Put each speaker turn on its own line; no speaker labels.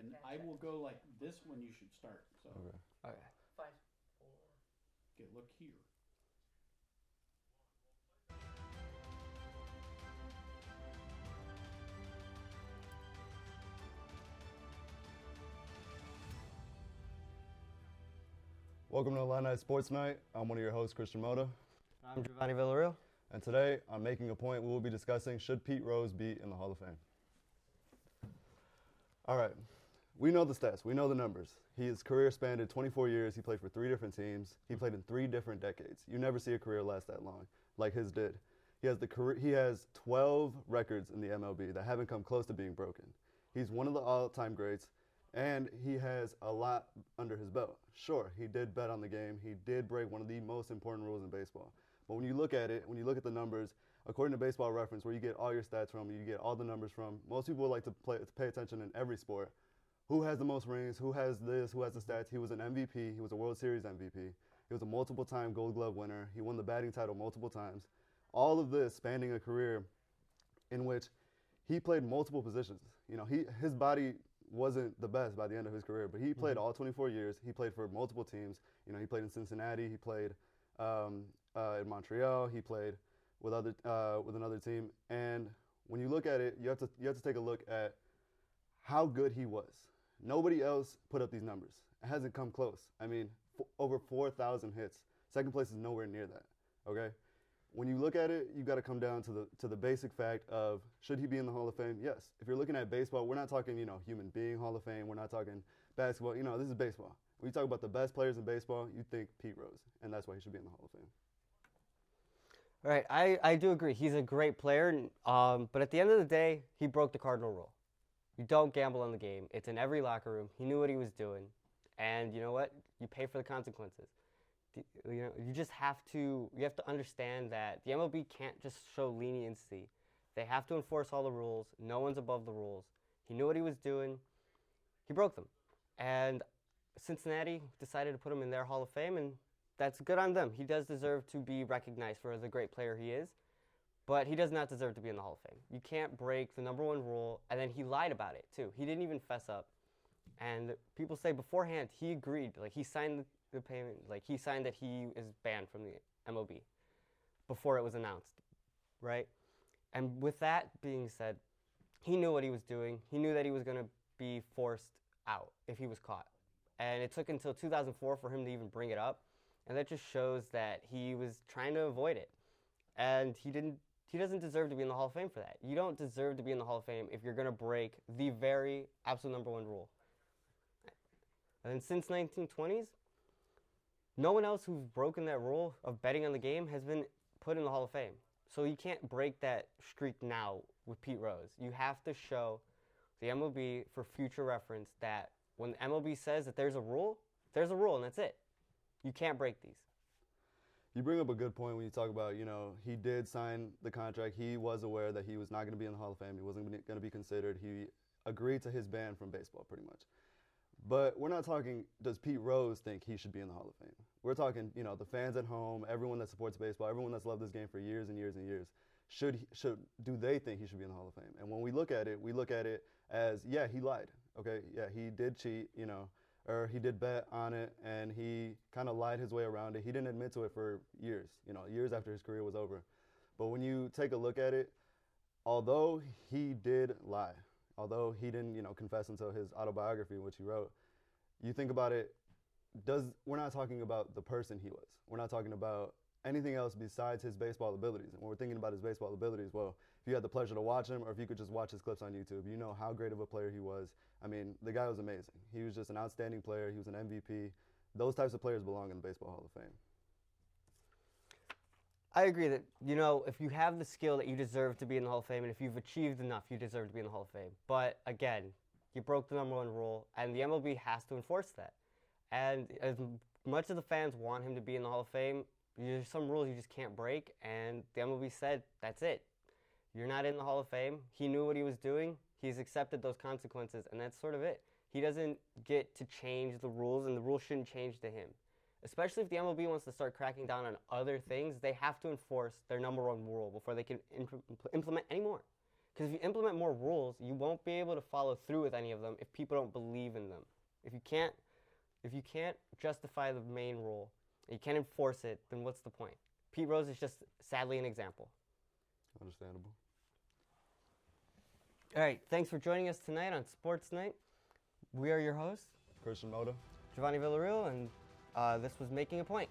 and I will go like this when you should start. So,
Okay.
Okay.
5, 4.
okay, look here.
Welcome to Illini Sports Night. I'm one of your hosts, Christian Moda.
I'm Giovanni Villarreal.
And today, on Making a Point, we will be discussing, should Pete Rose be in the Hall of Fame? All right. We know the stats. We know the numbers. His career spanned 24 years. He played for 3 different teams. He played in 3 different decades. You never see a career last that long, like his did. He has 12 records in the MLB that haven't come close to being broken. He's one of the all-time greats, and he has a lot under his belt. Sure, he did bet on the game. He did break one of the most important rules in baseball. But when you look at it, when you look at the numbers, according to Baseball Reference, where you get all your stats from, you get all the numbers from, most people like to pay attention in every sport. Who has the most rings? Who has this? Who has the stats? He was an MVP. He was a World Series MVP. He was a multiple-time Gold Glove winner. He won the batting title multiple times. All of this spanning a career in which he played multiple positions. You know, his body wasn't the best by the end of his career, but he played all 24 years. He played for multiple teams. You know, he played in Cincinnati. He played in Montreal. He played with another team. And when you look at it, you have to take a look at how good he was. Nobody else put up these numbers. It hasn't come close. I mean, over 4,000 hits. Second place is nowhere near that. Okay. When you look at it, you got to come down to the basic fact of, should he be in the Hall of Fame? Yes. If you're looking at baseball, we're not talking, human being Hall of Fame. We're not talking basketball. This is baseball. When you talk about the best players in baseball, you think Pete Rose, and that's why he should be in the Hall of Fame.
All right, I do agree. He's a great player, but at the end of the day, he broke the cardinal rule. You don't gamble on the game. It's in every locker room. He knew what he was doing, and you know what? You pay for the consequences. You just have to understand that the MLB can't just show leniency. They have to enforce all the rules. No one's above the rules. He knew what he was doing. He broke them. And Cincinnati decided to put him in their Hall of Fame, and that's good on them. He does deserve to be recognized for the great player he is, but he does not deserve to be in the Hall of Fame. You can't break the number 1 rule, and then he lied about it, too. He didn't even fess up. And people say beforehand he agreed. Like, he signed the payment. Like, he signed that he is banned from the MLB before it was announced, right? And with that being said, he knew what he was doing. He knew that he was going to be forced out if he was caught. And it took until 2004 for him to even bring it up. And that just shows that he was trying to avoid it. And he doesn't deserve to be in the Hall of Fame for that. You don't deserve to be in the Hall of Fame if you're going to break the very absolute number 1 rule. And since 1920s, no one else who's broken that rule of betting on the game has been put in the Hall of Fame. So you can't break that streak now with Pete Rose. You have to show the MLB for future reference that when the MLB says that there's a rule, and that's it. You can't break these.
You bring up a good point when you talk about, he did sign the contract. He was aware that he was not going to be in the Hall of Fame. He wasn't going to be considered. He agreed to his ban from baseball pretty much. But we're not talking, does Pete Rose think he should be in the Hall of Fame? We're talking, the fans at home, everyone that supports baseball, everyone that's loved this game for years and years and years. Do they think he should be in the Hall of Fame? And when we look at it as, yeah, he lied. Okay, yeah, he did cheat, or he did bet on it, and he kind of lied his way around it. He didn't admit to it for years, years after his career was over. But when you take a look at it, although he did lie, although he didn't, confess until his autobiography, which he wrote, you think about it, we're not talking about the person he was. We're not talking about anything else besides his baseball abilities. And when we're thinking about his baseball abilities, well, if you had the pleasure to watch him or if you could just watch his clips on YouTube, you know how great of a player he was. I mean, the guy was amazing. He was just an outstanding player. He was an MVP. Those types of players belong in the Baseball Hall of Fame.
I agree that, if you have the skill that you deserve to be in the Hall of Fame, and if you've achieved enough, you deserve to be in the Hall of Fame. But again, you broke the number 1 rule, and the MLB has to enforce that. And as much as the fans want him to be in the Hall of Fame, there's some rules you just can't break, and the MLB said, that's it. You're not in the Hall of Fame. He knew what he was doing. He's accepted those consequences, and that's sort of it. He doesn't get to change the rules, and the rules shouldn't change to him. Especially if the MLB wants to start cracking down on other things, they have to enforce their number 1 rule before they can implement any more. Because if you implement more rules, you won't be able to follow through with any of them if people don't believe in them. If you can't justify the main rule, and you can't enforce it, then what's the point? Pete Rose is just sadly an example.
Understandable.
All right, thanks for joining us tonight on Sports Night. We are your hosts,
Christian Moda.
Giovanni Villarreal, and this was Making a Point.